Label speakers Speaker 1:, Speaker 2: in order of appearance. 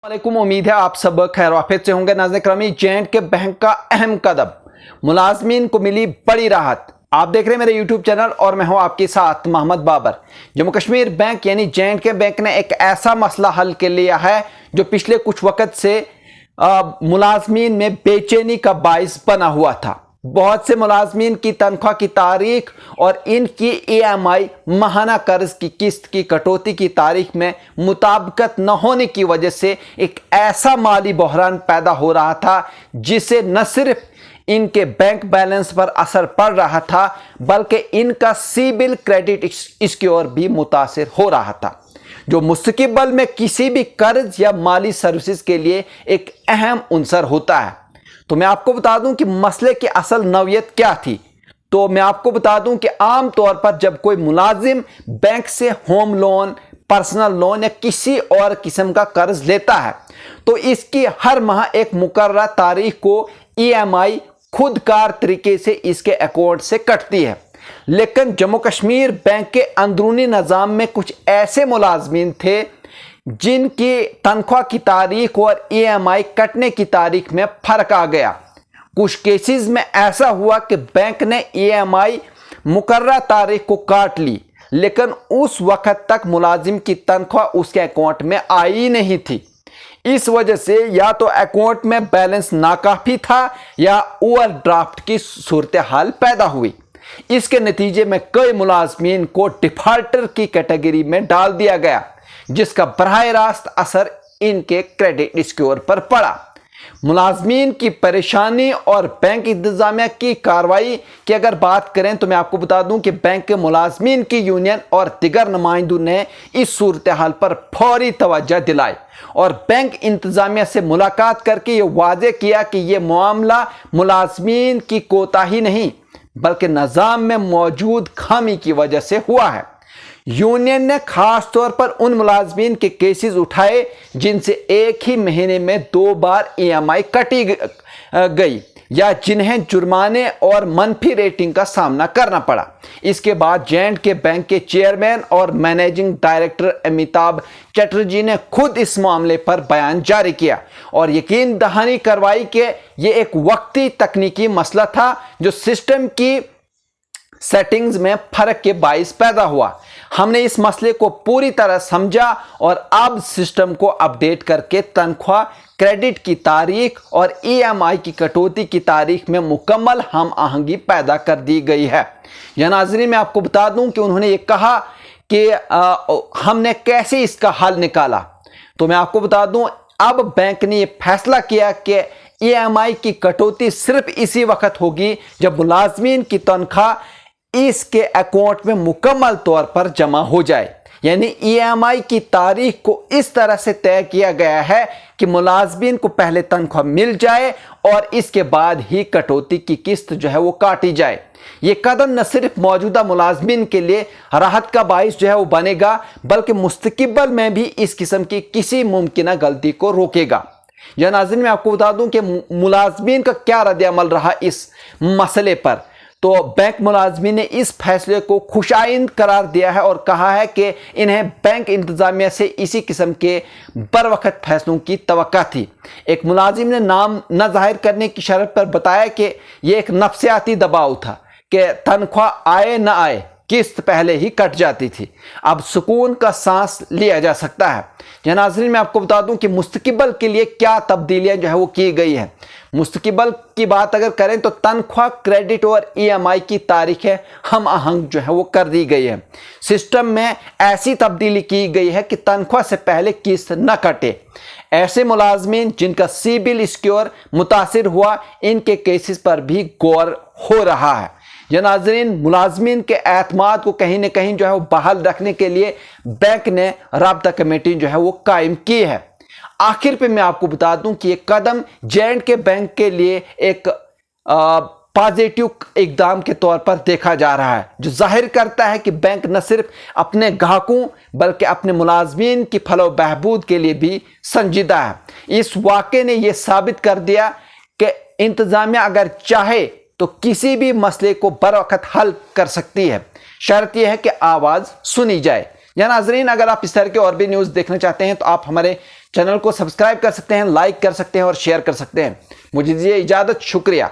Speaker 1: वालेकुम, उम्मीद है आप सब खैर आफियत से होंगे। नाज़रीन ग्रामी, J&K बैंक का अहम कदम, मुलाजमीन को मिली बड़ी राहत। आप देख रहे हैं मेरे यूट्यूब चैनल और मैं हूं आपके साथ मोहम्मद बाबर। जम्मू कश्मीर बैंक यानी J&K बैंक ने एक ऐसा मसला हल कर लिया है जो पिछले कुछ वक्त से मुलाजमीन में बेचैनी का बाइस बना हुआ था। बहुत से मुलाजमीन की तनख्वाह की तारीख और इनकी EMI माहाना कर्ज की किस्त की कटौती की तारीख में मुताबिकत न होने की वजह से एक ऐसा माली बहरान पैदा हो रहा था जिसे न सिर्फ इनके बैंक बैलेंस पर असर पड़ रहा था बल्कि इनका सिबिल क्रेडिट इसकी ओर भी मुतासिर हो रहा था, जो मुस्तक़बिल में किसी भी कर्ज या माली सर्विसेज के लिए एक अहम अंसर होता है। तो मैं आपको बता दूं कि मसले की असल नौयत क्या थी। तो मैं आपको बता दूं कि आम तौर पर जब कोई मुलाजिम बैंक से होम लोन, पर्सनल लोन या किसी और किस्म का कर्ज लेता है तो इसकी हर माह एक मुकर्रर तारीख को EMI खुदकार तरीके से इसके अकाउंट से कटती है। लेकिन जम्मू कश्मीर बैंक के अंदरूनी निज़ाम में कुछ ऐसे मुलाजमीन थे जिनकी तनख्वाह की तारीख और EMI कटने की तारीख में फर्क आ गया। कुछ केसेस में ऐसा हुआ कि बैंक ने EMI मुकर्रर तारीख को काट ली, लेकिन उस वक्त तक मुलाजिम की तनख्वाह उसके अकाउंट में आई नहीं थी। इस वजह से या तो अकाउंट में बैलेंस नाकाफी था या ओवरड्राफ्ट की सूरत हाल पैदा हुई। इसके नतीजे में कई मुलाजमीन को डिफाल्टर की कैटेगरी में डाल दिया गया, जिसका बराह रास्त असर इनके क्रेडिट स्कोर पर पड़ा। मुलाजमीन की परेशानी और बैंक इंतजामिया की कार्रवाई की अगर बात करें तो मैं आपको बता दूं कि बैंक के मुलाजमीन की यूनियन और दिगर नुमाइंदों ने इस सूरत हाल पर फौरी तवज्जो दिलाई और बैंक इंतजामिया से मुलाकात करके ये वाज़ेह किया कि ये मामला मुलाजमीन की कोताही नहीं बल्कि निज़ाम में मौजूद खामी की वजह से हुआ है। यूनियन ने खास तौर पर उन मुलाजमीन के केसेस उठाए जिनसे एक ही महीने में 2 बार EMI कटी गई या जिन्हें जुर्माने और मनफी रेटिंग का सामना करना पड़ा। इसके बाद J&K बैंक के चेयरमैन और मैनेजिंग डायरेक्टर अमिताभ चटर्जी ने खुद इस मामले पर बयान जारी किया और यकीन दहानी करवाई कि ये एक वक्ती तकनीकी मसला था जो सिस्टम की सेटिंग्स में फर्क के बाइस पैदा हुआ। हमने इस मसले को पूरी तरह समझा और अब सिस्टम को अपडेट करके तनख्वाह, क्रेडिट की तारीख और EMI की कटौती की तारीख में मुकम्मल हम आहंगी पैदा कर दी गई है। या नाज़रीन, मैं आपको बता दूं कि उन्होंने ये कहा कि हमने कैसे इसका हल निकाला। तो मैं आपको बता दूं, अब बैंक ने ये फैसला किया कि EMI की कटौती सिर्फ इसी वक्त होगी जब मुलाजमीन की तनख्वाह इसके अकाउंट में मुकम्मल तौर पर जमा हो जाए। यानी EMI की तारीख को इस तरह से तय किया गया है कि मुलाजमीन को पहले तनख्वाह मिल जाए और इसके बाद ही कटौती की किस्त जो है वो काटी जाए। ये कदम न सिर्फ मौजूदा मुलाजमीन के लिए राहत का बाइस जो है वो बनेगा बल्कि मुस्तक़बिल में भी इस किस्म की किसी मुमकिन गलती को रोकेगा। या नाज़रीन, मैं आपको बता दूं कि मुलाजमीन का क्या रद्द-ए-अमल रहा इस मसले पर। तो बैंक मुलाजमीन ने इस फैसले को खुशाइंद करार दिया है और कहा है कि इन्हें बैंक इंतजामिया से इसी किस्म के बरवक्त फैसलों की तवक्का थी। एक मुलाजिम ने नाम न जाहिर करने की शर्त पर बताया कि यह एक नफ्सियाती दबाव था कि तनख्वाह आए न आए किस्त पहले ही कट जाती थी, अब सुकून का सांस लिया जा सकता है। या नाज़रीन, मैं आपको बता दूं कि मुस्तक़बिल के लिए क्या तब्दीलियां जो है वो की गई है। मुस्तक़बिल की बात अगर करें तो तनख्वाह, क्रेडिट और EMI की तारीखें हम आहंग जो है वो कर दी गई है। सिस्टम में ऐसी तब्दीली की गई है कि तनख्वाह से पहले किस्त न कटे। ऐसे मुलाजमीन जिनका सिबिल स्कोर मुतासिर हुआ, इनके केसेस पर भी गौर हो रहा है। या नाज़रीन, मुलाजमीन के एतमाद को कहीं न कहीं जो है वो बहाल रखने के लिए बैंक ने राब्ता कमेटी जो है वो कायम की है। आखिर पे मैं आपको बता दूं कि ये कदम J&K बैंक के लिए एक पॉजिटिव इकदाम के तौर पर देखा जा रहा है, जो जाहिर करता है कि बैंक न सिर्फ अपने ग्राहकों बल्कि अपने मुलाजमीन की फलाह बहबूद के लिए भी संजीदा है। इस वाक़े ने यह साबित कर दिया कि इंतजामिया अगर चाहे तो किसी भी मसले को बर वक्त हल कर सकती है, शर्त यह है कि आवाज़ सुनी जाए। या नाजरीन, अगर आप इस तरह के और भी न्यूज़ देखना चाहते हैं तो आप हमारे चैनल को सब्सक्राइब कर सकते हैं, लाइक कर सकते हैं और शेयर कर सकते हैं। मुझे दीजिए इजाज़त, शुक्रिया।